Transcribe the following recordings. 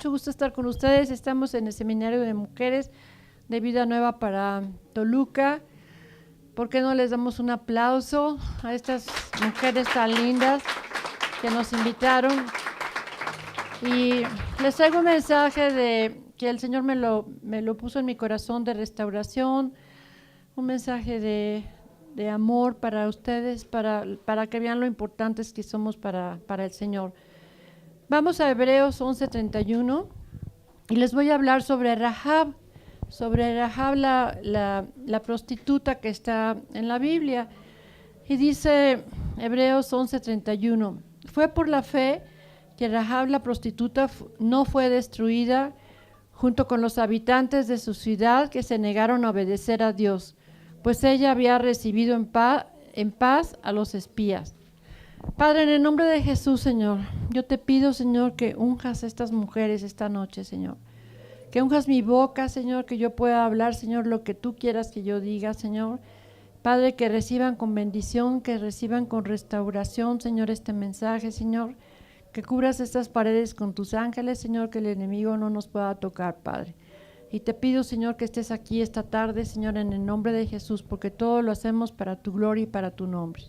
mucho gusto estar con ustedes. Estamos en el Seminario de Mujeres de Vida Nueva para Toluca. ¿Por qué no les damos un aplauso a estas mujeres tan lindas que nos invitaron? Y les traigo un mensaje de que el Señor me lo puso en mi corazón, de restauración, un mensaje de amor para ustedes, para que vean lo importantes que somos para el Señor. Vamos a Hebreos 11:31 y les voy a hablar sobre Rahab la prostituta que está en la Biblia. Y dice Hebreos 11:31, fue por la fe que Rahab la prostituta no fue destruida junto con los habitantes de su ciudad que se negaron a obedecer a Dios, pues ella había recibido en paz a los espías. Padre, en el nombre de Jesús, Señor, yo te pido, Señor, que unjas a estas mujeres esta noche, Señor. Que unjas mi boca, Señor, que yo pueda hablar, Señor, lo que tú quieras que yo diga, Señor. Padre, que reciban con bendición, que reciban con restauración, Señor, este mensaje, Señor. Que cubras estas paredes con tus ángeles, Señor, que el enemigo no nos pueda tocar, Padre. Y te pido, Señor, que estés aquí esta tarde, Señor, en el nombre de Jesús, porque todo lo hacemos para tu gloria y para tu nombre.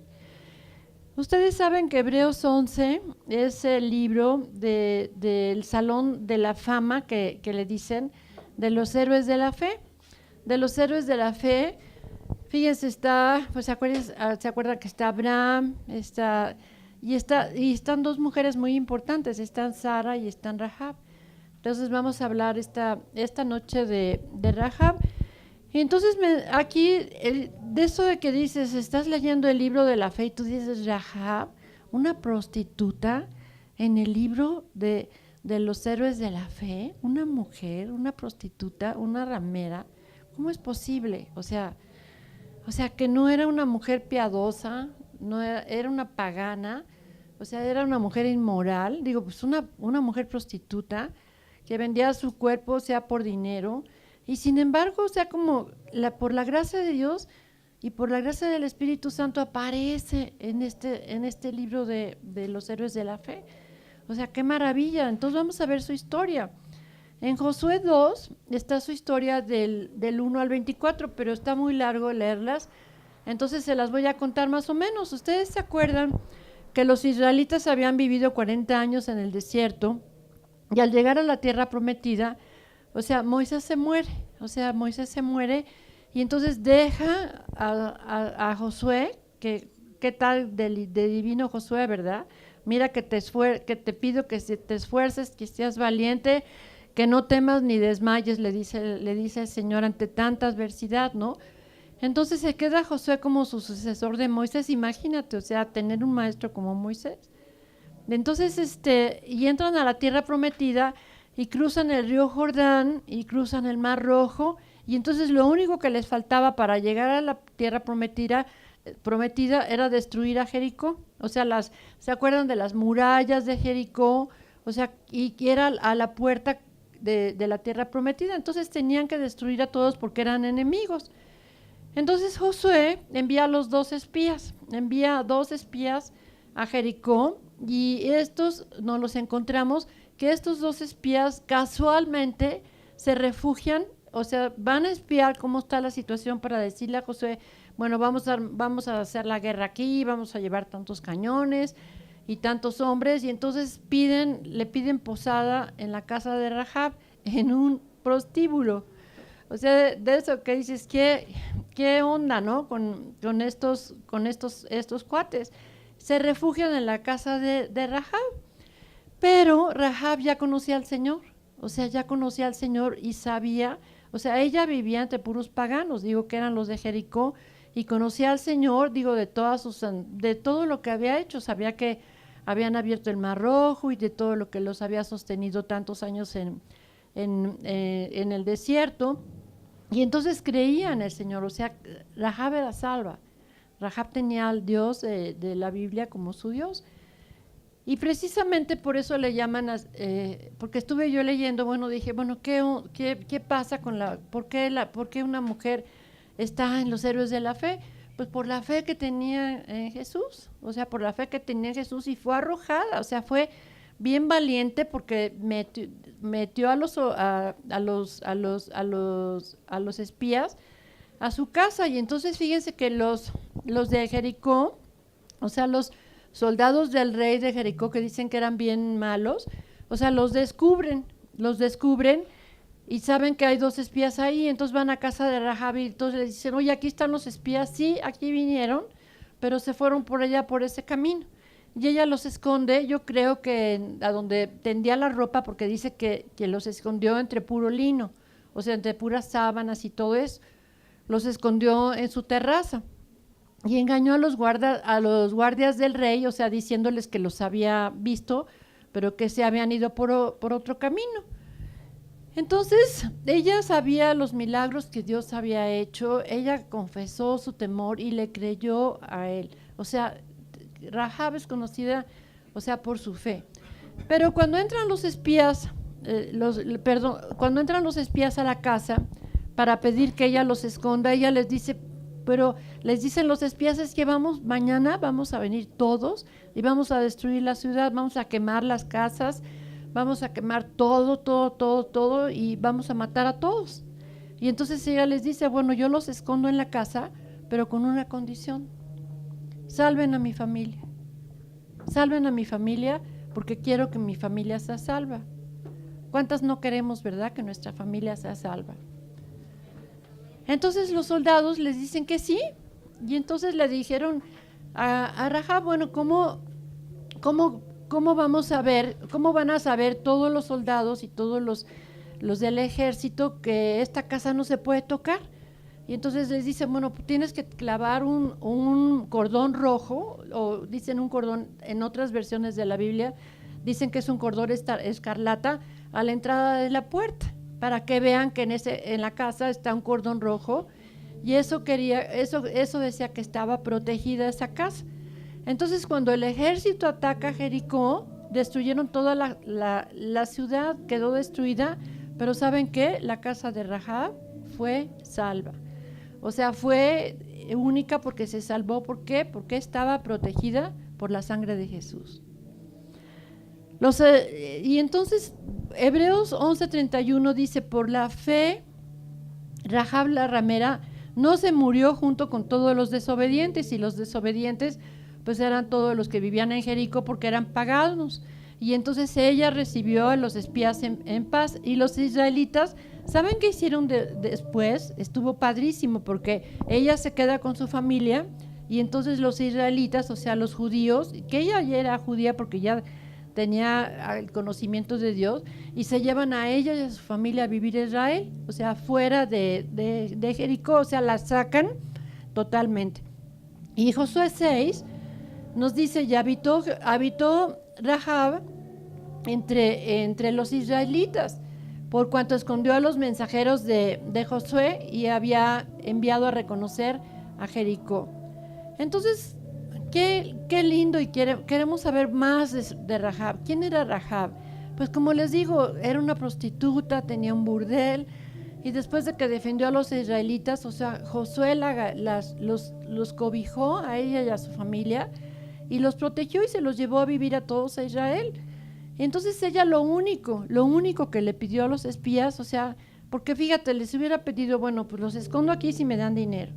Ustedes saben que Hebreos 11 es el libro del Salón de la Fama que le dicen de los héroes de la fe. De los héroes de la fe, fíjense, pues se acuerdan que está Abraham, y están dos mujeres muy importantes, están Sara y están Rahab. Entonces vamos a hablar esta noche de Rahab. Y entonces aquí, de eso de que dices, estás leyendo el libro de la fe y tú dices, Rahab, una prostituta en el libro de los héroes de la fe, una mujer, una prostituta, una ramera, ¿cómo es posible? O sea que no era una mujer piadosa, no era una pagana, o sea, era una mujer inmoral, digo, pues una mujer prostituta que vendía su cuerpo, o sea, por dinero. Y sin embargo, o sea, como por la gracia de Dios y por la gracia del Espíritu Santo aparece en este libro de los héroes de la fe. O sea, qué maravilla. Entonces vamos a ver su historia. En Josué 2 está su historia del 1 al 24, pero está muy largo leerlas. Entonces se las voy a contar más o menos. Ustedes se acuerdan que los israelitas habían vivido 40 años en el desierto y al llegar a la tierra prometida, o sea, Moisés se muere y entonces deja a Josué, ¿qué tal de divino Josué, verdad? Mira que te pido que te esfuerces, que seas valiente, que no temas ni desmayes, le dice el Señor ante tanta adversidad, ¿no? Entonces se queda Josué como su sucesor de Moisés, imagínate, o sea, tener un maestro como Moisés. Entonces, y entran a la tierra prometida y cruzan el río Jordán y cruzan el Mar Rojo, y entonces lo único que les faltaba para llegar a la tierra prometida era destruir a Jericó. O sea, ¿se acuerdan de las murallas de Jericó? O sea, y era a la puerta de la tierra prometida, entonces tenían que destruir a todos porque eran enemigos. Entonces Josué envía a dos espías a Jericó, y estos nos los encontramos que estos dos espías casualmente se refugian, o sea, van a espiar cómo está la situación para decirle a Josué, bueno, vamos a hacer la guerra aquí, vamos a llevar tantos cañones y tantos hombres, y entonces le piden posada en la casa de Rahab, en un prostíbulo. O sea, de eso que dices, ¿qué onda, no? Con estos cuates. Se refugian en la casa de Rahab. Pero Rahab ya conocía al Señor, y sabía, o sea, ella vivía entre puros paganos, digo que eran los de Jericó, y conocía al Señor, digo, de todo lo que había hecho, sabía que habían abierto el Mar Rojo y de todo lo que los había sostenido tantos años en el desierto, y entonces creía en el Señor, o sea, Rahab era salva, Rahab tenía al Dios de la Biblia como su Dios. Y precisamente por eso le llaman, porque estuve yo leyendo, dije, ¿qué pasa por qué una mujer está en los héroes de la fe? Pues por la fe que tenía en Jesús, o sea, por la fe que tenía en Jesús, y fue arrojada, o sea, fue bien valiente porque metió a los espías a su casa. Y entonces fíjense que los de Jericó, o sea, los soldados del rey de Jericó, que dicen que eran bien malos, o sea, los descubren y saben que hay 2 espías ahí. Entonces van a casa de Rahab y entonces les dicen, oye, aquí están los espías. Sí, aquí vinieron, pero se fueron por allá, por ese camino. Y ella los esconde, yo creo que a donde tendía la ropa, porque dice que los escondió entre puro lino, o sea, entre puras sábanas y todo eso. Los escondió en su terraza y engañó a los guardias del rey, o sea, diciéndoles que los había visto, pero que se habían ido por otro camino. Entonces, ella sabía los milagros que Dios había hecho, ella confesó su temor y le creyó a él. O sea, Rahab es conocida, o sea, por su fe. Pero cuando entran los espías, cuando entran los espías a la casa para pedir que ella los esconda, ella les dice, pero les dicen los espías, es que mañana vamos a venir todos y vamos a destruir la ciudad, vamos a quemar las casas, vamos a quemar todo y vamos a matar a todos. Y entonces ella les dice, bueno, yo los escondo en la casa, pero con una condición: salven a mi familia, porque quiero que mi familia sea salva. ¿Cuántas no queremos, verdad, que nuestra familia sea salva? Entonces los soldados les dicen que sí, y entonces le dijeron a Rahab, bueno, ¿cómo vamos a ver, cómo van a saber todos los soldados y todos los del ejército que esta casa no se puede tocar? Y entonces les dicen, bueno, tienes que clavar un cordón rojo, o dicen un cordón, en otras versiones de la Biblia dicen que es un cordón escarlata a la entrada de la puerta, para que vean que en la casa está un cordón rojo, y eso decía que estaba protegida esa casa. Entonces, cuando el ejército ataca Jericó, destruyeron toda la ciudad, quedó destruida, pero ¿saben qué? La casa de Rahab fue salva. O sea, fue única porque se salvó. ¿Por qué? Porque estaba protegida por la sangre de Jesús. Y entonces, Hebreos 11:31 dice, por la fe, Rahab la ramera no se murió junto con todos los desobedientes, y los desobedientes pues eran todos los que vivían en Jericó, porque eran paganos. Y entonces ella recibió a los espías en paz. Y los israelitas, ¿saben qué hicieron después? Estuvo padrísimo, porque ella se queda con su familia, y entonces los israelitas, o sea, los judíos, que ella ya era judía porque ya tenía el conocimiento de Dios, y se llevan a ella y a su familia a vivir a Israel, o sea, fuera de Jericó, o sea, la sacan totalmente. Y Josué 6 nos dice, y habitó Rahab entre los israelitas, por cuanto escondió a los mensajeros de Josué y había enviado a reconocer a Jericó. Entonces, qué lindo, y queremos saber más de Rahab. ¿Quién era Rahab? Pues como les digo, era una prostituta, tenía un burdel, y después de que defendió a los israelitas, o sea, Josué los cobijó a ella y a su familia, y los protegió y se los llevó a vivir a todos a Israel. Entonces ella lo único que le pidió a los espías, o sea, porque fíjate, les hubiera pedido, bueno, pues los escondo aquí si me dan dinero,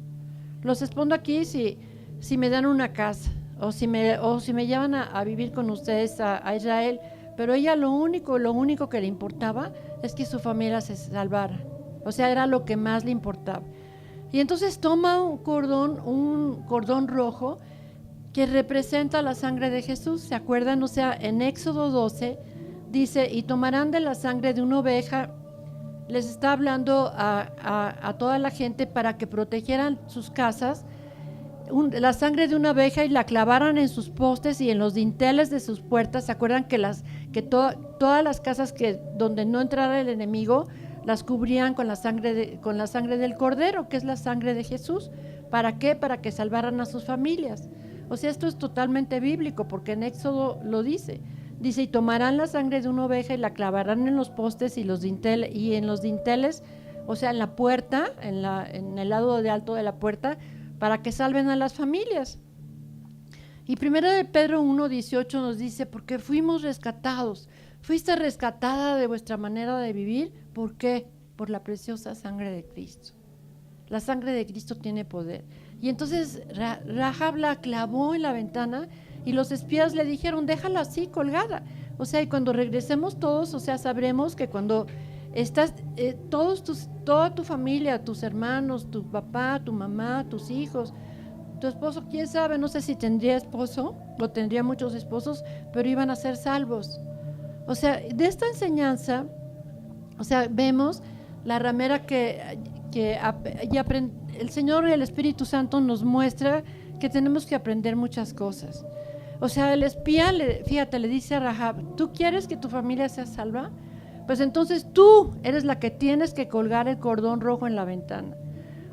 los escondo aquí si me dan una casa, o si me llevan a vivir con ustedes a Israel. Pero ella lo único que le importaba es que su familia se salvara, o sea, era lo que más le importaba. Y entonces toma un cordón rojo que representa la sangre de Jesús, ¿se acuerdan? O sea, en Éxodo 12 dice, y tomarán de la sangre de una oveja. Les está hablando a toda la gente para que protegieran sus casas, la sangre de una oveja, y la clavaran en sus postes y en los dinteles de sus puertas. ¿Se acuerdan que todas las casas donde no entrara el enemigo, las cubrían con la sangre del cordero, que es la sangre de Jesús? ¿Para qué? Para que salvaran a sus familias. O sea, esto es totalmente bíblico, porque en Éxodo lo dice. Dice, y tomarán la sangre de una oveja y la clavarán en los postes y en los dinteles, o sea, en la puerta, en el lado de alto de la puerta, para que salven a las familias. Y 1 Pedro 1:18 nos dice, porque fuimos rescatados. Fuiste rescatada de vuestra manera de vivir. ¿Por qué? Por la preciosa sangre de Cristo. La sangre de Cristo tiene poder. Y entonces Rahab la clavó en la ventana y los espías le dijeron, déjala así, colgada. O sea, y cuando regresemos todos, o sea, sabremos que cuando estás, toda tu familia, tus hermanos, tu papá, tu mamá, tus hijos, tu esposo, quién sabe, no sé si tendría esposo o tendría muchos esposos, pero iban a ser salvos. O sea, de esta enseñanza, o sea, vemos la ramera el Señor y el Espíritu Santo nos muestra que tenemos que aprender muchas cosas. O sea, el espía, fíjate, le dice a Rahab, ¿tú quieres que tu familia sea salva? Pues entonces tú eres la que tienes que colgar el cordón rojo en la ventana.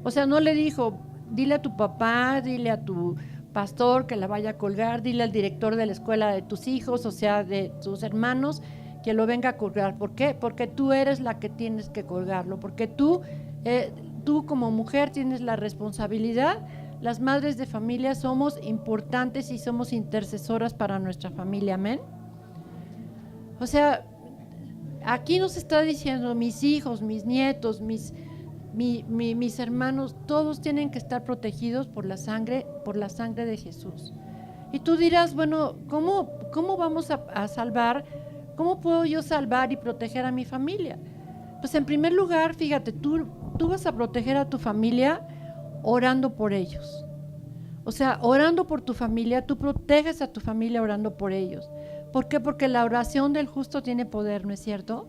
O sea, no le dijo, dile a tu papá, dile a tu pastor que la vaya a colgar, dile al director de la escuela de tus hijos, o sea, de tus hermanos, que lo venga a colgar. ¿Por qué? Porque tú eres la que tienes que colgarlo, porque tú como mujer tienes la responsabilidad. Las madres de familia somos importantes y somos intercesoras para nuestra familia, amén. O sea, aquí nos está diciendo mis hijos, mis nietos, mis hermanos, todos tienen que estar protegidos por la sangre de Jesús. Y tú dirás, bueno, ¿cómo vamos a salvar? ¿Cómo puedo yo salvar y proteger a mi familia? Pues en primer lugar, fíjate, tú vas a proteger a tu familia orando por ellos. O sea, orando por tu familia, tú proteges a tu familia orando por ellos. ¿Por qué? Porque la oración del justo tiene poder, ¿no es cierto?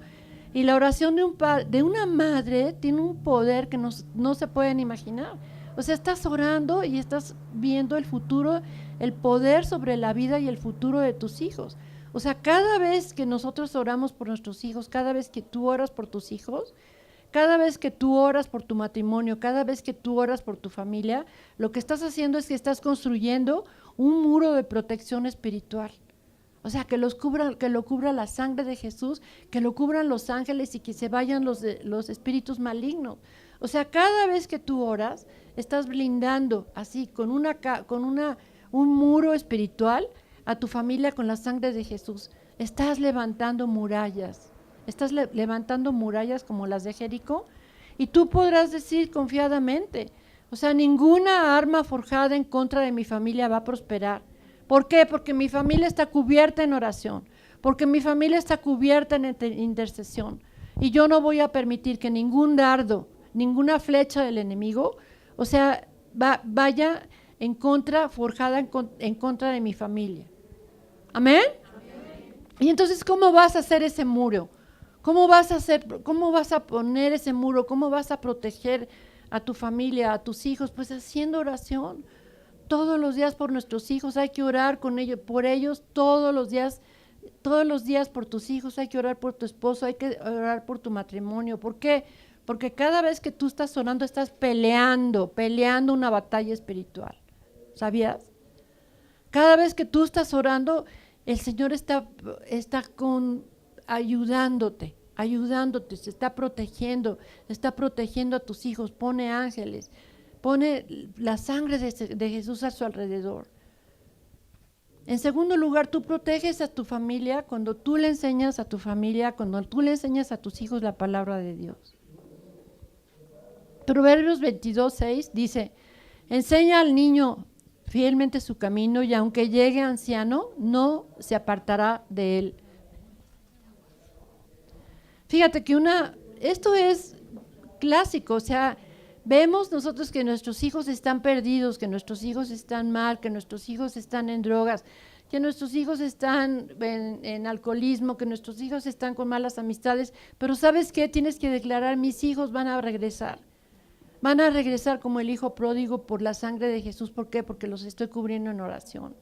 Y la oración de una madre tiene un poder que no se pueden imaginar. O sea, estás orando y estás viendo el futuro, el poder sobre la vida y el futuro de tus hijos. O sea, cada vez que nosotros oramos por nuestros hijos, cada vez que tú oras por tus hijos, cada vez que tú oras por tu matrimonio, cada vez que tú oras por tu familia, lo que estás haciendo es que estás construyendo un muro de protección espiritual. O sea, que lo cubra la sangre de Jesús, que lo cubran los ángeles y que se vayan los espíritus malignos. O sea, cada vez que tú oras, estás blindando así con un muro espiritual a tu familia con la sangre de Jesús. Estás levantando murallas. Estás levantando murallas como las de Jericó. Y tú podrás decir confiadamente, o sea, ninguna arma forjada en contra de mi familia va a prosperar. ¿Por qué? Porque mi familia está cubierta en oración, porque mi familia está cubierta en intercesión. Y yo no voy a permitir que ningún dardo, ninguna flecha del enemigo, o sea, vaya forjada en contra de mi familia. ¿Amén? Y entonces, ¿cómo vas a hacer ese muro? ¿Cómo vas a poner ese muro? ¿Cómo vas a proteger a tu familia, a tus hijos? Pues haciendo oración. Todos los días por nuestros hijos, hay que orar por ellos todos los días por tus hijos, hay que orar por tu esposo, hay que orar por tu matrimonio. ¿Por qué? Porque cada vez que tú estás orando, estás peleando una batalla espiritual. ¿Sabías? Cada vez que tú estás orando, el Señor está ayudándote, se está protegiendo a tus hijos, pone ángeles. Pone la sangre de Jesús a su alrededor. En segundo lugar, tú proteges a tu familia cuando tú le enseñas a tu familia, cuando tú le enseñas a tus hijos la palabra de Dios. Proverbios 22:6 dice, enseña al niño fielmente su camino y aunque llegue anciano, no se apartará de él. Fíjate que esto es clásico, o sea, vemos nosotros que nuestros hijos están perdidos, que nuestros hijos están mal, que nuestros hijos están en drogas, que nuestros hijos están en alcoholismo, que nuestros hijos están con malas amistades, pero ¿sabes qué? Tienes que declarar, mis hijos van a regresar como el hijo pródigo por la sangre de Jesús. ¿Por qué? Porque los estoy cubriendo en oración.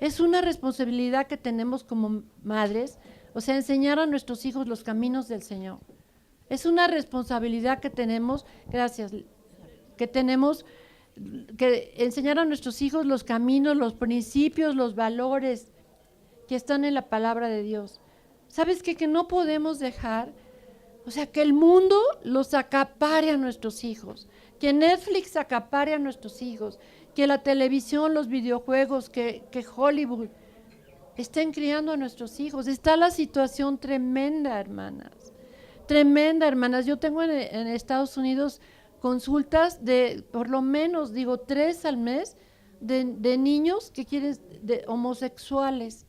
Es una responsabilidad que tenemos como madres, o sea, enseñar a nuestros hijos los caminos del Señor. Es una responsabilidad que tenemos, que enseñar a nuestros hijos los caminos, los principios, los valores que están en la palabra de Dios. ¿Sabes qué? Que no podemos dejar, o sea, que el mundo los acapare a nuestros hijos, que Netflix acapare a nuestros hijos, que la televisión, los videojuegos, que Hollywood estén criando a nuestros hijos. Está la situación tremenda, hermanas. Tremenda, hermanas. Yo tengo en Estados Unidos consultas de, por lo menos, digo, 3 al mes de niños que quieren, de homosexuales.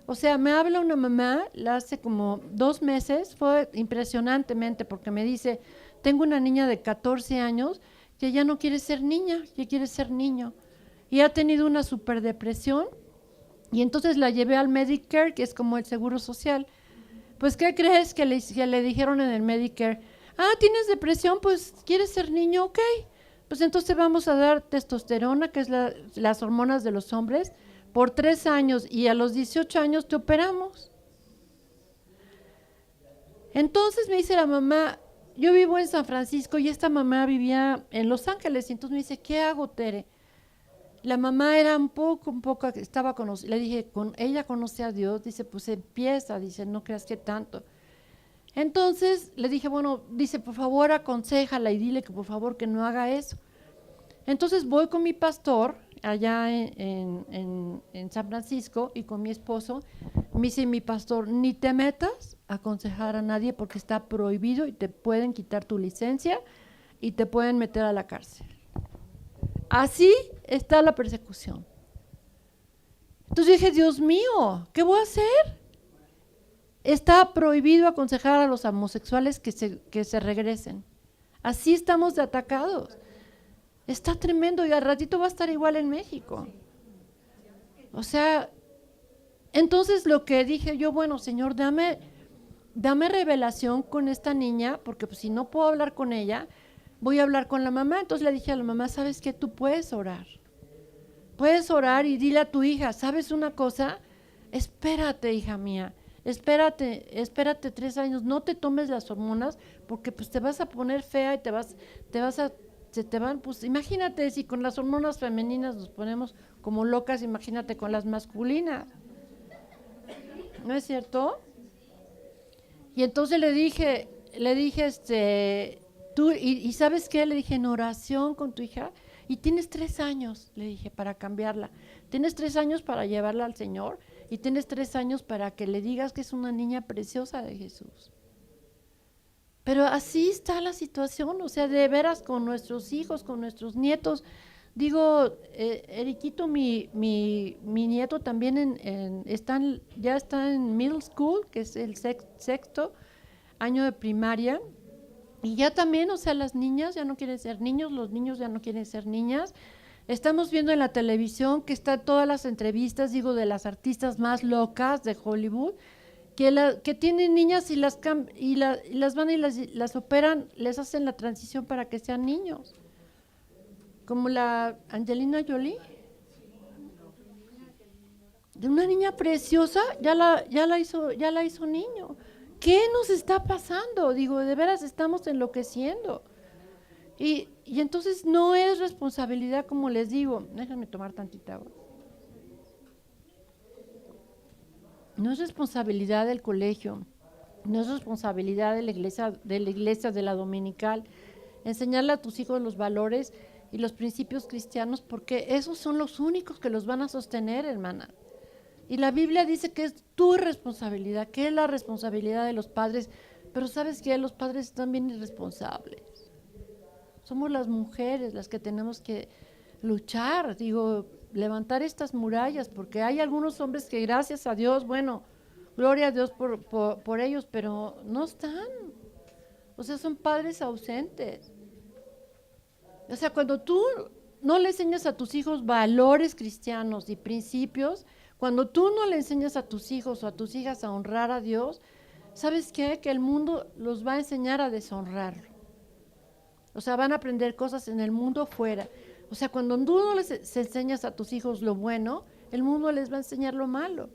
O sea, me habla una mamá, hace como 2 meses, fue impresionantemente porque me dice, tengo una niña de 14 años que ya no quiere ser niña, que quiere ser niño. Y ha tenido una superdepresión y entonces la llevé al Medicare, que es como el seguro social. Pues, ¿qué crees que le dijeron en el Medicare? Ah, ¿tienes depresión? Pues, ¿quieres ser niño? Ok. Pues entonces vamos a dar testosterona, que es las hormonas de los hombres, por 3 años y a los 18 años te operamos. Entonces me dice la mamá, yo vivo en San Francisco y esta mamá vivía en Los Ángeles, y entonces me dice, ¿qué hago, Tere? La mamá era un poco, le dije, ella conoce a Dios, dice, pues empieza, dice, no creas que tanto. Entonces le dije, bueno, dice, por favor aconséjala y dile que por favor que no haga eso. Entonces voy con mi pastor allá en San Francisco y con mi esposo. Me dice mi pastor, ni te metas a aconsejar a nadie porque está prohibido y te pueden quitar tu licencia y te pueden meter a la cárcel. Así está la persecución. Entonces dije, Dios mío, ¿qué voy a hacer? Está prohibido aconsejar a los homosexuales que se regresen. Así estamos de atacados. Está tremendo y al ratito va a estar igual en México. O sea, entonces lo que dije yo, bueno, Señor, dame revelación con esta niña, porque pues, si no puedo hablar con ella, voy a hablar con la mamá. Entonces le dije a la mamá, ¿sabes qué? Tú puedes orar. Puedes orar y dile a tu hija, ¿sabes una cosa? Espérate, hija mía. Espérate 3 años, no te tomes las hormonas porque pues te vas a poner fea y se te van, pues imagínate si con las hormonas femeninas nos ponemos como locas, imagínate con las masculinas. ¿No es cierto? Y entonces le dije, tú, y ¿sabes qué? Le dije, en oración con tu hija, y tienes 3 años, le dije, para cambiarla. Tienes 3 años para llevarla al Señor. Y tienes 3 años para que le digas que es una niña preciosa de Jesús. Pero así está la situación, o sea, de veras con nuestros hijos, con nuestros nietos. Digo, Eriquito, mi nieto también ya está en middle school, que es el 6º año de primaria. Y ya también, o sea, las niñas ya no quieren ser niños, los niños ya no quieren ser niñas. Estamos viendo en la televisión que están todas las entrevistas, digo, de las artistas más locas de Hollywood, que tienen niñas y las van y las operan, les hacen la transición para que sean niños. Como la Angelina Jolie. De una niña preciosa, ya la hizo niño. ¿Qué nos está pasando? Digo, de veras estamos enloqueciendo. Y entonces no es responsabilidad, como les digo, déjenme tomar tantita agua. No es responsabilidad del colegio, no es responsabilidad de la iglesia de la dominical, enseñarle a tus hijos los valores y los principios cristianos, porque esos son los únicos que los van a sostener, hermana. Y la Biblia dice que es tu responsabilidad, que es la responsabilidad de los padres, pero ¿sabes qué? Los padres están bien irresponsables. Somos las mujeres las que tenemos que luchar, digo, levantar estas murallas, porque hay algunos hombres que gracias a Dios, bueno, gloria a Dios por ellos, pero no están. O sea, son padres ausentes. O sea, cuando tú no le enseñas a tus hijos valores cristianos y principios, cuando tú no le enseñas a tus hijos o a tus hijas a honrar a Dios, ¿sabes qué? Que el mundo los va a enseñar a deshonrarlo. O sea, van a aprender cosas en el mundo fuera. O sea, cuando tú no les enseñas a tus hijos lo bueno, el mundo les va a enseñar lo malo.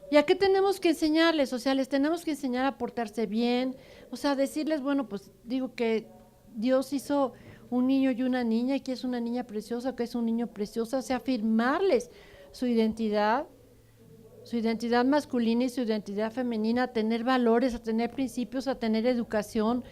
¿Y a qué tenemos que enseñarles? O sea, les tenemos que enseñar a portarse bien. O sea, decirles, bueno, pues digo que Dios hizo un niño y una niña, y que es una niña preciosa, que es un niño precioso. O sea, afirmarles su identidad masculina y su identidad femenina, a tener valores, a tener principios, a tener educación,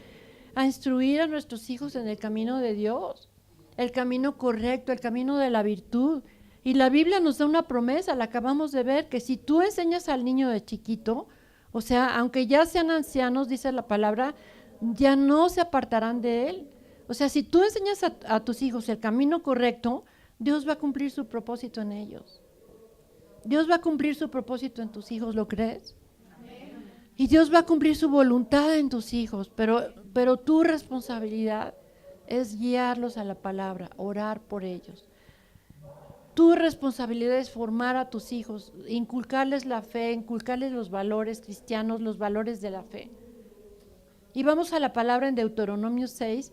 a instruir a nuestros hijos en el camino de Dios. el camino correcto, el camino de la virtud. Y la Biblia nos da una promesa, la acabamos de ver, que si tú enseñas al niño de chiquito, o sea, aunque ya sean ancianos, dice la palabra, ya no se apartarán de él. O sea, si tú enseñas a tus hijos el camino correcto, Dios va a cumplir su propósito en ellos. Dios va a cumplir su propósito en tus hijos, ¿lo crees? Y Dios va a cumplir su voluntad en tus hijos, pero tu responsabilidad es guiarlos a la palabra, orar por ellos. Tu responsabilidad es formar a tus hijos, inculcarles la fe, inculcarles los valores cristianos, los valores de la fe. Y vamos a la palabra en Deuteronomio 6,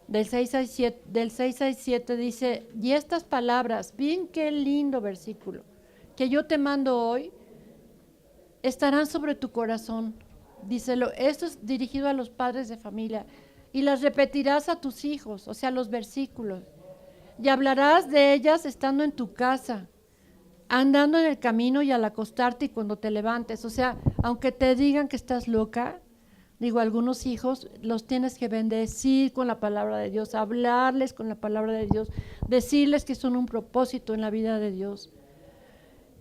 del 6 al 7 dice, y estas palabras, bien qué lindo versículo, que yo te mando hoy, estarán sobre tu corazón. Díselo, esto es dirigido a los padres de familia, y las repetirás a tus hijos, o sea, los versículos. Y hablarás de ellas estando en tu casa, andando en el camino y al acostarte y cuando te levantes. O sea, aunque te digan que estás loca, digo, algunos hijos los tienes que bendecir con la palabra de Dios, hablarles con la palabra de Dios, decirles que son un propósito en la vida de Dios.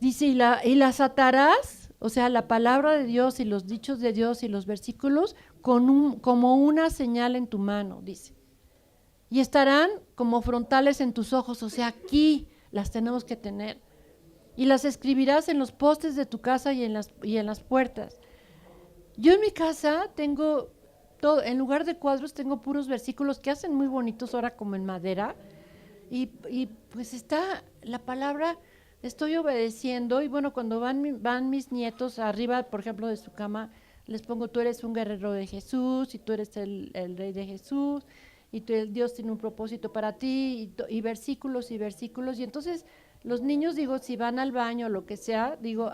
Dice, y las atarás, o sea, la palabra de Dios y los dichos de Dios y los versículos como una señal en tu mano, dice. Y estarán como frontales en tus ojos, o sea, aquí las tenemos que tener. Y las escribirás en los postes de tu casa y en las puertas. Yo en mi casa tengo, en lugar de cuadros, tengo puros versículos que hacen muy bonitos ahora como en madera. Y pues está la palabra, estoy obedeciendo. Y bueno, cuando van mis nietos arriba, por ejemplo, de su cama, les pongo, tú eres un guerrero de Jesús y tú eres el rey de Jesús. Y Dios tiene un propósito para ti, y versículos y versículos, y entonces los niños, digo, si van al baño o lo que sea, digo,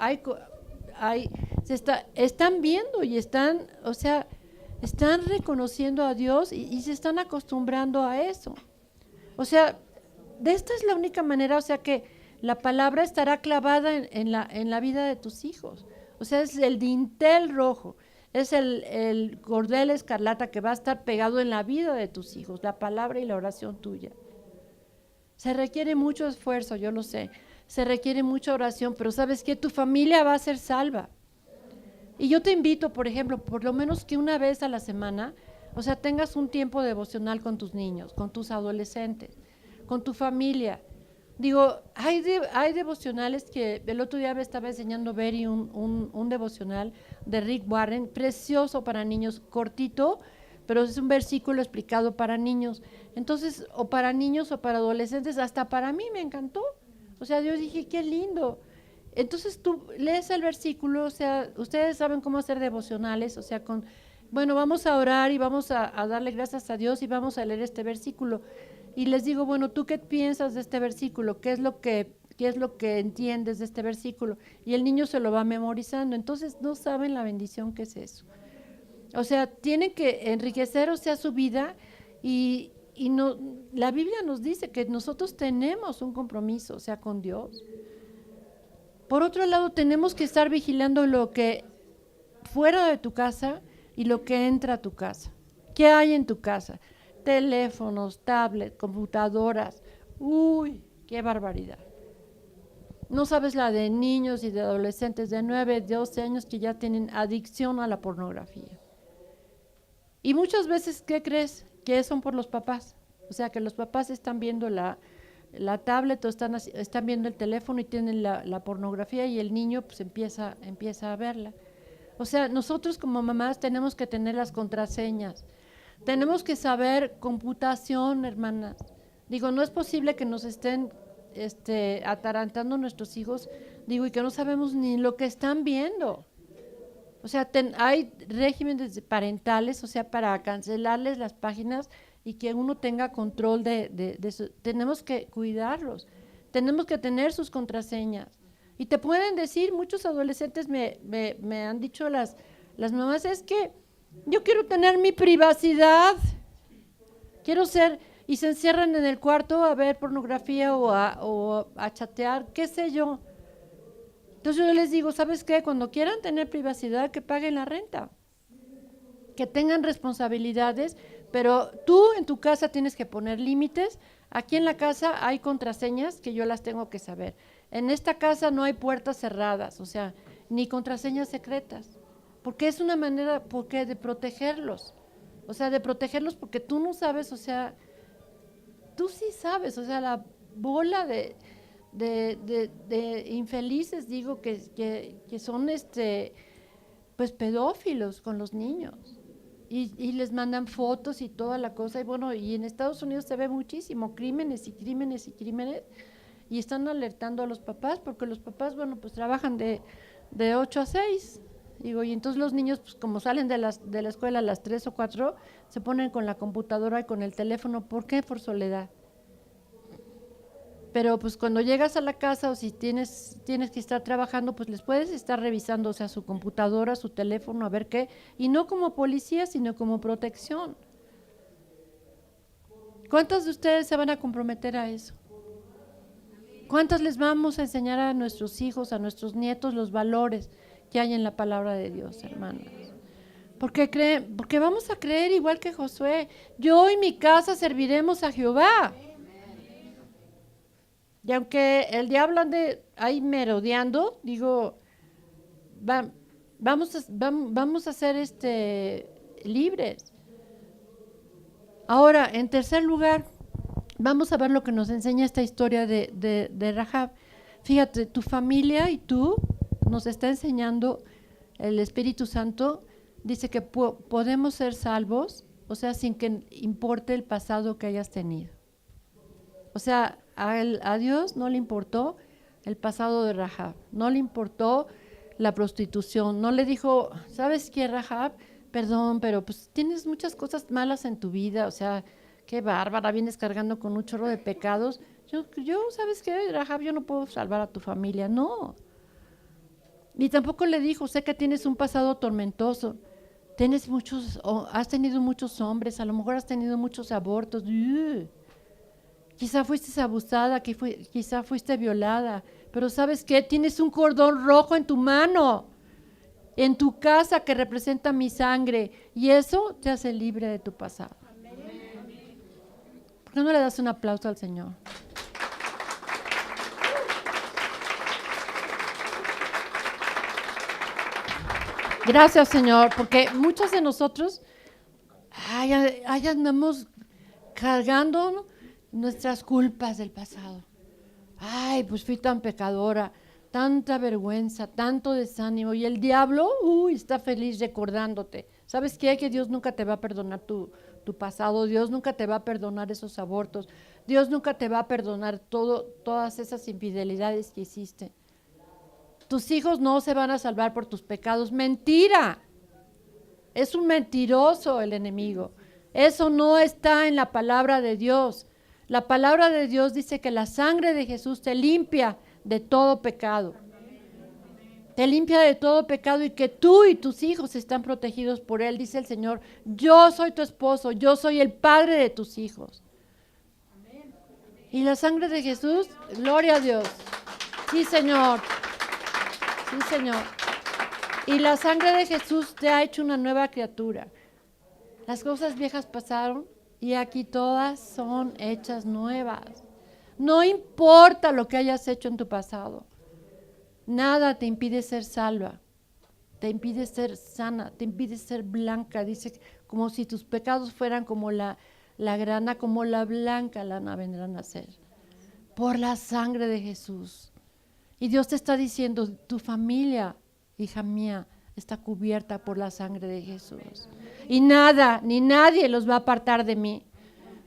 están viendo y están, o sea, están reconociendo a Dios y se están acostumbrando a eso. O sea, de esta es la única manera, o sea, que la palabra estará clavada en la vida de tus hijos. O sea, es el dintel rojo. Es el cordel escarlata que va a estar pegado en la vida de tus hijos, la palabra y la oración tuya. Se requiere mucho esfuerzo, yo lo sé, se requiere mucha oración, pero ¿sabes qué? Tu familia va a ser salva. Y yo te invito, por ejemplo, por lo menos que una vez a la semana, o sea, tengas un tiempo devocional con tus niños, con tus adolescentes, con tu familia. Digo, hay devocionales que el otro día me estaba enseñando Beri un devocional de Rick Warren, precioso para niños, cortito, pero es un versículo explicado para niños. Entonces, o para niños o para adolescentes, hasta para mí me encantó. O sea, yo dije, qué lindo. Entonces tú lees el versículo, o sea, ustedes saben cómo hacer devocionales, o sea, bueno, vamos a orar y vamos a darle gracias a Dios y vamos a leer este versículo. Y les digo, bueno, ¿tú qué piensas de este versículo? ¿Qué es lo que entiendes de este versículo? Y el niño se lo va memorizando. Entonces, no saben la bendición que es eso. O sea, tienen que enriquecer, o sea, su vida y no, la Biblia nos dice que nosotros tenemos un compromiso, o sea, con Dios. Por otro lado, tenemos que estar vigilando lo que fuera de tu casa y lo que entra a tu casa. ¿Qué hay en tu casa? Teléfonos, tablets, computadoras. Uy, qué barbaridad. No sabes la de niños y de adolescentes de 9, 12 años que ya tienen adicción a la pornografía. Y muchas veces, ¿qué crees? Que son por los papás. O sea, que los papás están viendo la tablet o están viendo el teléfono y tienen la pornografía y el niño pues empieza a verla. O sea, nosotros como mamás tenemos que tener las contraseñas. Tenemos que saber computación, hermanas. Digo, no es posible que nos estén atarantando nuestros hijos, digo, y que no sabemos ni lo que están viendo. O sea, hay regímenes parentales, o sea, para cancelarles las páginas y que uno tenga control de eso. Tenemos que cuidarlos, tenemos que tener sus contraseñas. Y te pueden decir, muchos adolescentes me han dicho las mamás, es que yo quiero tener mi privacidad, quiero ser, y se encierran en el cuarto a ver pornografía o a chatear, qué sé yo. Entonces yo les digo, ¿sabes qué? Cuando quieran tener privacidad, que paguen la renta, que tengan responsabilidades, pero tú en tu casa tienes que poner límites. Aquí en la casa hay contraseñas que yo las tengo que saber. En esta casa no hay puertas cerradas, o sea, ni contraseñas secretas, porque es una manera, porque de protegerlos, o sea, de protegerlos porque tú no sabes, o sea, tú sí sabes, o sea, la bola de infelices, digo, que son pues pedófilos con los niños. Y les mandan fotos y toda la cosa, y bueno, y en Estados Unidos se ve muchísimo, crímenes y crímenes y crímenes, y están alertando a los papás, porque los papás, bueno, pues trabajan de 8 a 6, digo, y entonces los niños, pues como salen de la escuela a las 3 o 4, se ponen con la computadora y con el teléfono. ¿Por qué? Por soledad. Pero pues cuando llegas a la casa o si tienes que estar trabajando, pues les puedes estar revisando, o sea, su computadora, su teléfono, a ver qué, y no como policía, sino como protección. ¿Cuántos de ustedes se van a comprometer a eso? ¿Cuántos les vamos a enseñar a nuestros hijos, a nuestros nietos, los valores que hay en la palabra de Dios, hermanos? Porque vamos a creer igual que Josué. Yo y mi casa serviremos a Jehová. Y aunque el diablo ande ahí merodeando, digo, vamos a ser libres. Ahora, en tercer lugar, vamos a ver lo que nos enseña esta historia de Rahab. Fíjate, tu familia y tú nos está enseñando el Espíritu Santo, dice que podemos ser salvos, o sea, sin que importe el pasado que hayas tenido. O sea, a Dios no le importó el pasado de Rahab, no le importó la prostitución, no le dijo, ¿sabes qué, Rahab? Perdón, pero pues tienes muchas cosas malas en tu vida, o sea, qué bárbara, vienes cargando con un chorro de pecados. Yo ¿sabes qué, Rahab? Yo no puedo salvar a tu familia, no. Ni tampoco le dijo, sé que tienes un pasado tormentoso, has tenido muchos hombres, a lo mejor has tenido muchos abortos. Quizá fuiste abusada, quizá fuiste violada, pero ¿sabes qué? Tienes un cordón rojo en tu mano, en tu casa que representa mi sangre, y eso te hace libre de tu pasado. ¿Por qué no le das un aplauso al Señor? Gracias, Señor, porque muchos de nosotros andamos cargando nuestras culpas del pasado. Ay, pues fui tan pecadora, tanta vergüenza, tanto desánimo, y el diablo, está feliz recordándote. ¿Sabes qué? Que Dios nunca te va a perdonar tu pasado, Dios nunca te va a perdonar esos abortos, Dios nunca te va a perdonar todas esas infidelidades que hiciste. Tus hijos no se van a salvar por tus pecados. ¡Mentira! Es un mentiroso el enemigo. Eso no está en la palabra de Dios. La palabra de Dios dice que la sangre de Jesús te limpia de todo pecado. Te limpia de todo pecado y que tú y tus hijos están protegidos por Él. Dice el Señor, yo soy tu esposo, yo soy el padre de tus hijos. Y la sangre de Jesús, gloria a Dios. Sí, Señor. Sí, Señor. Y la sangre de Jesús te ha hecho una nueva criatura. Las cosas viejas pasaron y aquí todas son hechas nuevas. No importa lo que hayas hecho en tu pasado. Nada te impide ser salva. Te impide ser sana, te impide ser blanca. Dice, como si tus pecados fueran como la grana, como la blanca lana vendrán a ser. Por la sangre de Jesús. Y Dios te está diciendo, tu familia, hija mía, está cubierta por la sangre de Jesús. Y nada, ni nadie los va a apartar de mí.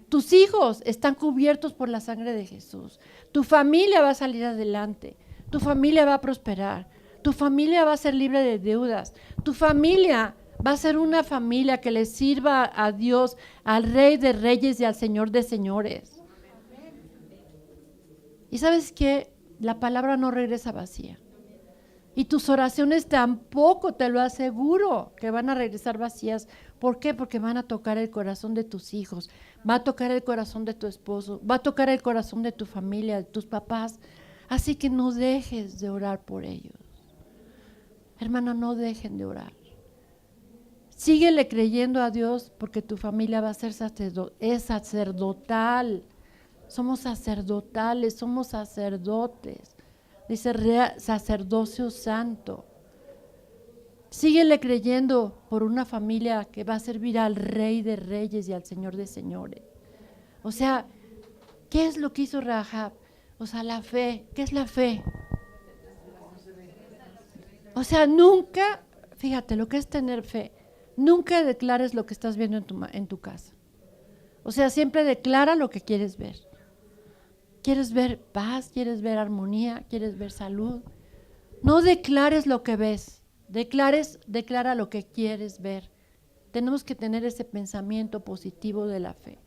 Tus hijos están cubiertos por la sangre de Jesús. Tu familia va a salir adelante. Tu familia va a prosperar. Tu familia va a ser libre de deudas. Tu familia va a ser una familia que le sirva a Dios, al Rey de Reyes y al Señor de Señores. ¿Y sabes qué? La palabra no regresa vacía. Y tus oraciones tampoco, te lo aseguro, que van a regresar vacías. ¿Por qué? Porque van a tocar el corazón de tus hijos, va a tocar el corazón de tu esposo, va a tocar el corazón de tu familia, de tus papás. Así que no dejes de orar por ellos. Hermana, no dejen de orar. Síguele creyendo a Dios porque tu familia va a ser es sacerdotal. Somos sacerdotales, somos sacerdotes. Dice sacerdocio santo. Síguele creyendo por una familia que va a servir al Rey de Reyes y al Señor de Señores. O sea, ¿qué es lo que hizo Rahab? O sea, la fe. ¿Qué es la fe? O sea, nunca, fíjate lo que es tener fe. Nunca declares lo que estás viendo en tu casa. O sea, siempre declara lo que quieres ver. ¿Quieres ver paz? ¿Quieres ver armonía? ¿Quieres ver salud? No declares lo que ves. Declara lo que quieres ver. Tenemos que tener ese pensamiento positivo de la fe.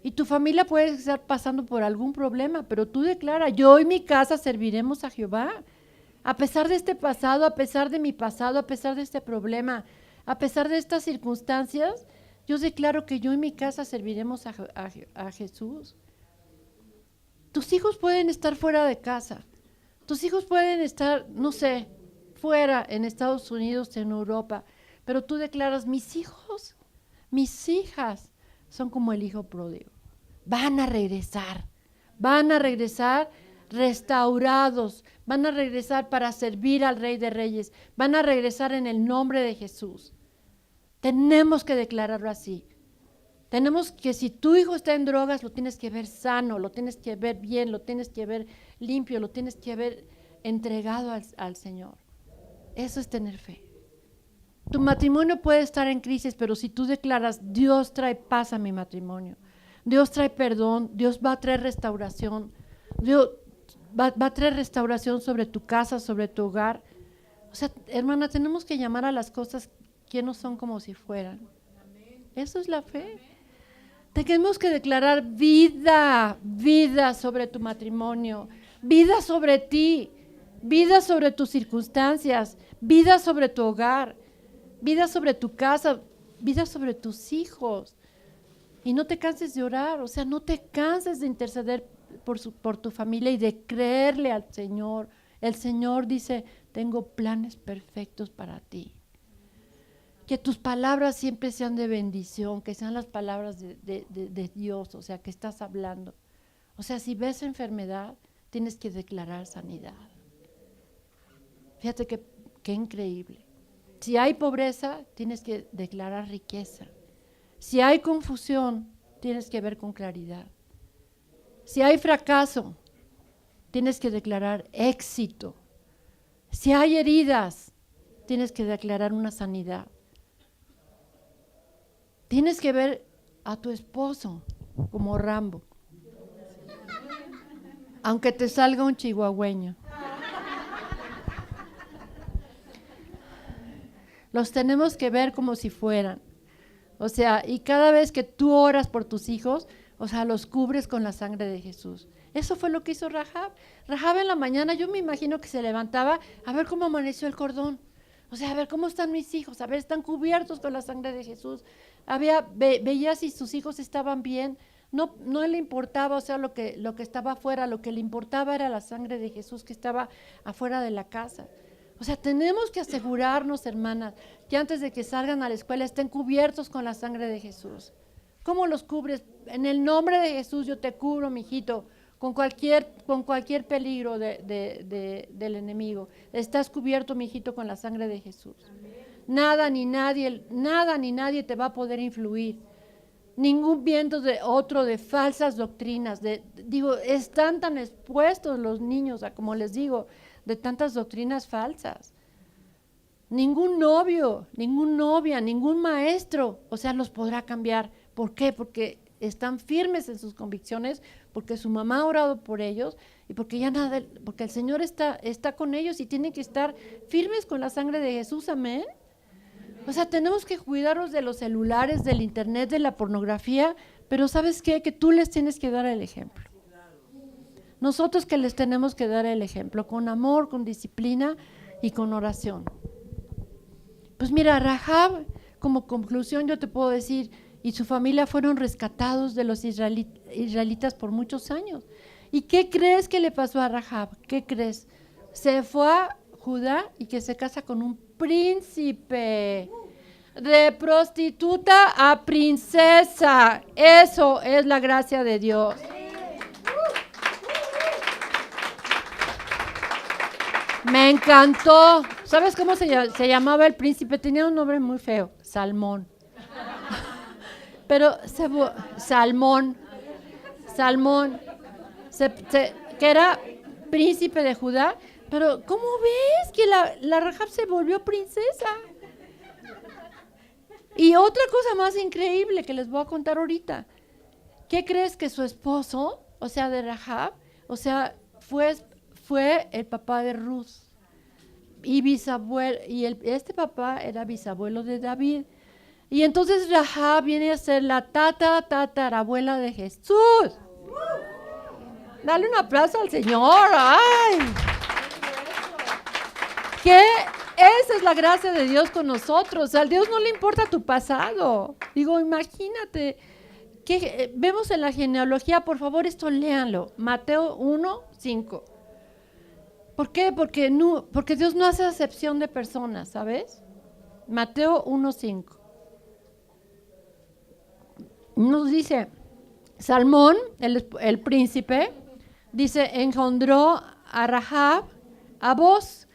Y tu familia puede estar pasando por algún problema, pero tú declara, yo y mi casa serviremos a Jehová. A pesar de este pasado, a pesar de mi pasado, a pesar de este problema, a pesar de estas circunstancias, yo declaro que yo y mi casa serviremos a Jesús. Tus hijos pueden estar fuera de casa. Tus hijos pueden estar, no sé, fuera en Estados Unidos, en Europa, pero tú declaras, mis hijos, mis hijas son como el hijo pródigo. Van a regresar restaurados, van a regresar para servir al Rey de Reyes, van a regresar en el nombre de Jesús. Tenemos que declararlo así. Tenemos que, si tu hijo está en drogas, lo tienes que ver sano, lo tienes que ver bien, lo tienes que ver limpio, lo tienes que ver entregado al Señor. Eso es tener fe. Tu matrimonio puede estar en crisis, pero si tú declaras, Dios trae paz a mi matrimonio, Dios trae perdón, Dios va a traer restauración, Dios va a traer restauración sobre tu casa, sobre tu hogar. O sea, hermana, tenemos que llamar a las cosas que no son como si fueran. Eso es la fe. Tenemos que declarar vida sobre tu matrimonio, vida sobre ti, vida sobre tus circunstancias, vida sobre tu hogar, vida sobre tu casa, vida sobre tus hijos. Y no te canses de orar, o sea, no te canses de interceder por tu familia y de creerle al Señor. El Señor dice, tengo planes perfectos para ti. Que tus palabras siempre sean de bendición, que sean las palabras de Dios, o sea, que estás hablando. O sea, si ves enfermedad, tienes que declarar sanidad. Fíjate qué increíble. Si hay pobreza, tienes que declarar riqueza. Si hay confusión, tienes que ver con claridad. Si hay fracaso, tienes que declarar éxito. Si hay heridas, tienes que declarar una sanidad. Tienes que ver a tu esposo como Rambo, aunque te salga un chihuahueño. Los tenemos que ver como si fueran. O sea, y cada vez que tú oras por tus hijos, o sea, los cubres con la sangre de Jesús. Eso fue lo que hizo Rahab. Rahab en la mañana, yo me imagino que se levantaba a ver cómo amaneció el cordón. O sea, a ver cómo están mis hijos, a ver, están cubiertos con la sangre de Jesús. Veía si sus hijos estaban bien. No le importaba, o sea, lo que estaba afuera, lo que le importaba era la sangre de Jesús que estaba afuera de la casa. O sea, tenemos que asegurarnos, hermanas, que antes de que salgan a la escuela estén cubiertos con la sangre de Jesús. ¿Cómo los cubres? En el nombre de Jesús yo te cubro, mijito, con cualquier peligro del enemigo. Estás cubierto, mijito, con la sangre de Jesús. Nada ni nadie te va a poder influir. Ningún viento de falsas doctrinas. Están tan expuestos los niños, como les digo, de tantas doctrinas falsas. Ningún novio, ninguna novia, ningún maestro, o sea, los podrá cambiar. ¿Por qué? Porque están firmes en sus convicciones, porque su mamá ha orado por ellos y porque porque el Señor está con ellos y tienen que estar firmes con la sangre de Jesús. Amén. O sea, tenemos que cuidarnos de los celulares, del internet, de la pornografía, pero ¿sabes qué? Que tú les tienes que dar el ejemplo. Nosotros que les tenemos que dar el ejemplo, con amor, con disciplina y con oración. Pues mira, Rahab, como conclusión yo te puedo decir, y su familia fueron rescatados de los israelitas por muchos años. ¿Y qué crees que le pasó a Rahab? ¿Qué crees? Se fue a Judá y que se casa con un príncipe. De prostituta a princesa. Eso es la gracia de Dios. Me encantó. ¿Sabes cómo se llamaba el príncipe? Tenía un nombre muy feo, Salmón. Pero Salmón, que era príncipe de Judá. Pero ¿cómo ves que la Rahab se volvió princesa? Y otra cosa más increíble que les voy a contar ahorita. ¿Qué crees que su esposo, o sea, de Rahab, o sea, fue el papá de Ruth? Y bisabuelo, y este papá era bisabuelo de David. Y entonces Rahab viene a ser la tatarabuela de Jesús. Dale un aplauso al Señor. ¡Ay! ¿Qué? Esa es la gracia de Dios con nosotros. Al Dios no le importa tu pasado. Digo, imagínate. Vemos en la genealogía, por favor, esto léanlo. Mateo 1:5. ¿Por qué? Porque Dios no hace acepción de personas, ¿sabes? Mateo 1:5. Nos dice, Salmón, el príncipe, dice, engendró a Rahab, a Boz.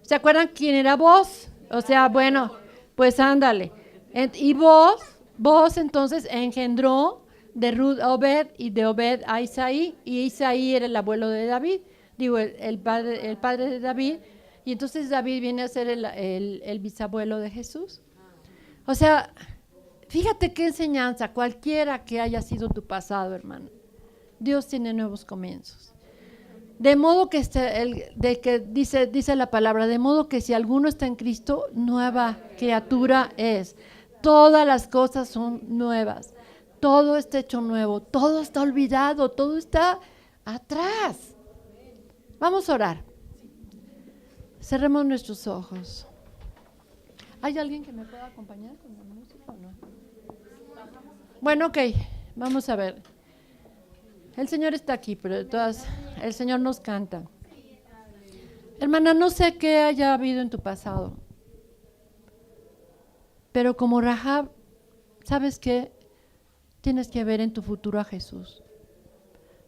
¿Se acuerdan quién era Boz? O sea, bueno, pues ándale. Y Boz entonces engendró de Ruth a Obed y de Obed a Isaí. Y Isaí era el abuelo de David, digo, el padre de David. Y entonces David viene a ser el bisabuelo de Jesús. O sea, fíjate qué enseñanza, cualquiera que haya sido tu pasado, hermano. Dios tiene nuevos comienzos. De modo que, dice la palabra, de modo que si alguno está en Cristo, nueva criatura es. Todas las cosas son nuevas. Todo está hecho nuevo. Todo está olvidado. Todo está atrás. Vamos a orar. Cerremos nuestros ojos. ¿Hay alguien que me pueda acompañar con la música o no? Bueno, ok. Vamos a ver. El Señor está aquí, pero de todas, el Señor nos canta. Hermana, no sé qué haya habido en tu pasado, pero como Rahab, ¿sabes qué? Tienes que ver en tu futuro a Jesús.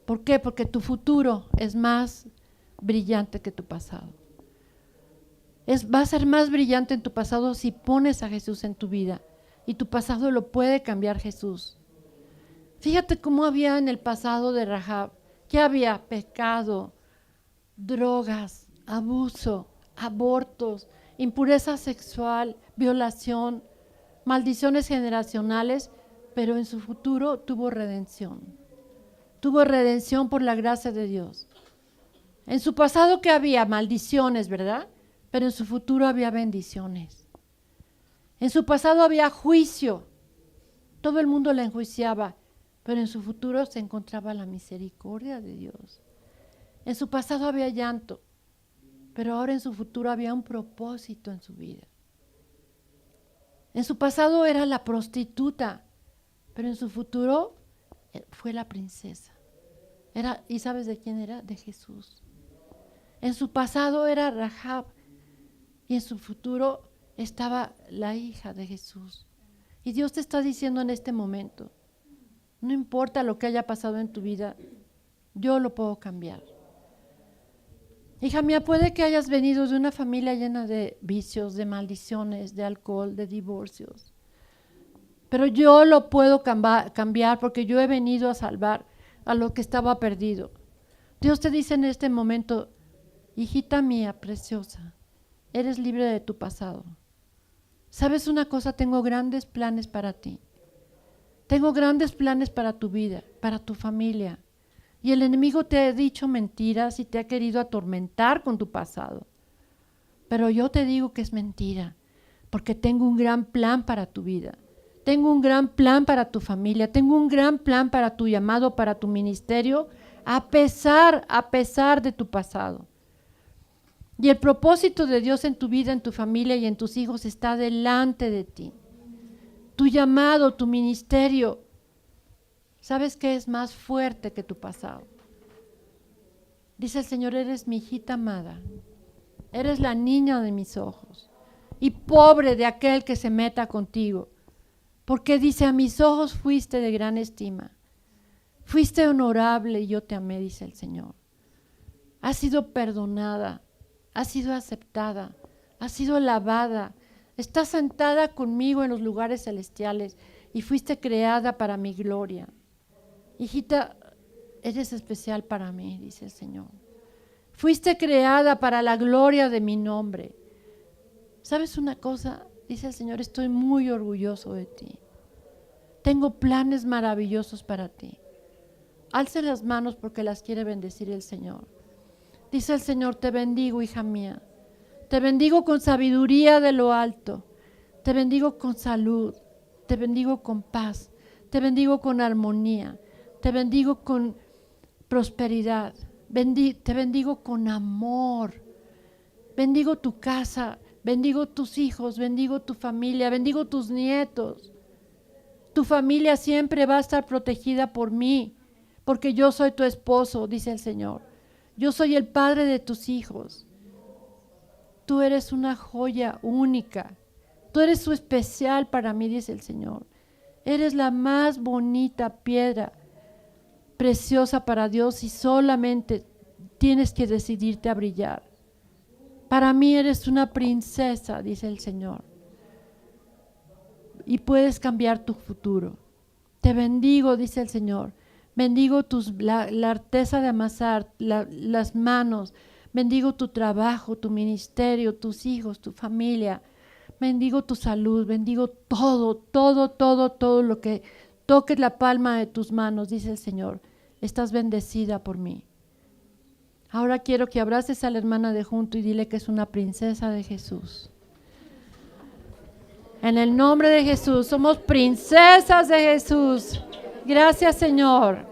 ¿Por qué? Porque tu futuro es más brillante que tu pasado. Va a ser más brillante en tu pasado si pones a Jesús en tu vida, y tu pasado lo puede cambiar Jesús. Fíjate cómo había en el pasado de Rahab, que había pecado, drogas, abuso, abortos, impureza sexual, violación, maldiciones generacionales, pero en su futuro tuvo redención. Tuvo redención por la gracia de Dios. En su pasado que había maldiciones, ¿verdad? Pero en su futuro había bendiciones. En su pasado había juicio. Todo el mundo la enjuiciaba. Pero en su futuro se encontraba la misericordia de Dios. En su pasado había llanto, pero ahora en su futuro había un propósito en su vida. En su pasado era la prostituta, pero en su futuro fue la princesa. ¿Y sabes de quién era? De Jesús. En su pasado era Rahab y en su futuro estaba la hija de Jesús. Y Dios te está diciendo en este momento, no importa lo que haya pasado en tu vida, yo lo puedo cambiar. Hija mía, puede que hayas venido de una familia llena de vicios, de maldiciones, de alcohol, de divorcios. Pero yo lo puedo cambiar porque yo he venido a salvar a lo que estaba perdido. Dios te dice en este momento, hijita mía preciosa, eres libre de tu pasado. ¿Sabes una cosa? Tengo grandes planes para ti. Tengo grandes planes para tu vida, para tu familia. Y el enemigo te ha dicho mentiras y te ha querido atormentar con tu pasado. Pero yo te digo que es mentira, porque tengo un gran plan para tu vida. Tengo un gran plan para tu familia. Tengo un gran plan para tu llamado, para tu ministerio, a pesar de tu pasado. Y el propósito de Dios en tu vida, en tu familia y en tus hijos está delante de ti. Tu llamado, tu ministerio, ¿sabes qué es más fuerte que tu pasado? Dice el Señor, eres mi hijita amada, eres la niña de mis ojos. y pobre de aquel que se meta contigo. Porque dice, a mis ojos fuiste de gran estima. Fuiste honorable y yo te amé, dice el Señor. Has sido perdonada, has sido aceptada, has sido lavada. Estás sentada conmigo en los lugares celestiales y fuiste creada para mi gloria. Hijita, eres especial para mí, dice el Señor. Fuiste creada para la gloria de mi nombre. ¿Sabes una cosa? Dice el Señor, estoy muy orgulloso de ti. Tengo planes maravillosos para ti. Alce las manos porque las quiere bendecir el Señor. Dice el Señor, te bendigo, hija mía. Te bendigo con sabiduría de lo alto. Te bendigo con salud. Te bendigo con paz. Te bendigo con armonía. Te bendigo con prosperidad. Te bendigo con amor. Bendigo tu casa. Bendigo tus hijos, bendigo tu familia, bendigo tus nietos. Tu familia siempre va a estar protegida por mí, porque yo soy tu esposo, dice el Señor. Yo soy el padre de tus hijos. Tú eres una joya única. Tú eres su especial para mí, dice el Señor. Eres la más bonita piedra preciosa para Dios y solamente tienes que decidirte a brillar. Para mí eres una princesa, dice el Señor. Y puedes cambiar tu futuro. Te bendigo, dice el Señor. Bendigo la arteza de amasar, las manos. Bendigo tu trabajo, tu ministerio, tus hijos, tu familia. Bendigo tu salud. Bendigo todo lo que toques la palma de tus manos, dice el Señor. Estás bendecida por mí. Ahora quiero que abraces a la hermana de junto y dile que es una princesa de Jesús. En el nombre de Jesús, somos princesas de Jesús. Gracias, Señor.